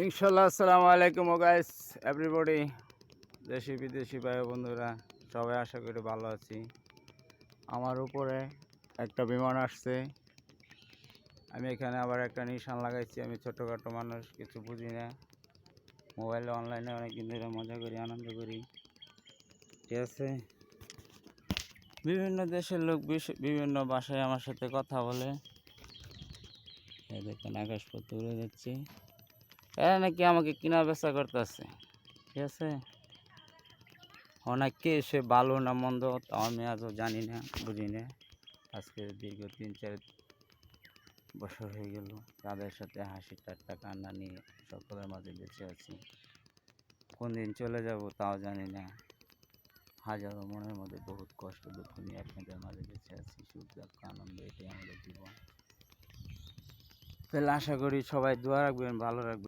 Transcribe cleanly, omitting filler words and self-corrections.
ইনশাল্লাহ আসসালামু আলাইকুম গাইস এভরিবডি, দেশি বিদেশি ভাই বন্ধুরা সবাই আশা করি ভালো আছি। আমার উপরে একটা বিমান আসছে, আমি এখানে আবার একটা নিশান লাগাইছি। আমি ছোটোখাটো মানুষ, কিছু বুঝি না। মোবাইলে অনলাইনে অনেকদিন ধরে মজা করি, আনন্দ করি, ঠিক আছে। বিভিন্ন দেশের লোক বিভিন্ন ভাষায় আমার সাথে কথা বলে। এই দেখেন আকাশপথে উড়ে যাচ্ছি, এরা নাকি আমাকে কিনা বেচা করতেছে, ঠিক আছে। অনেকে সে ভালো না মন্দ তা আমি আজও জানি না, বুঝি না। আজকে দীর্ঘ 3-4 বছর হয়ে গেল তাদের সাথে হাসি ঠাট্টা কান্না নিয়ে সকলের মাঝে বেঁচে আছি। কোন দিন চলে যাব তাও জানি না। হাজারো মনের মধ্যে বহুত কষ্ট দুঃখ নিয়ে আপনাদের মাঝে বেঁচে আছি। সুখ দুঃখ আনন্দ, এটাই আমাদের জীবন। তাহলে আশা করি সবাই দোয়া রাখবেন, ভালো রাখবেন।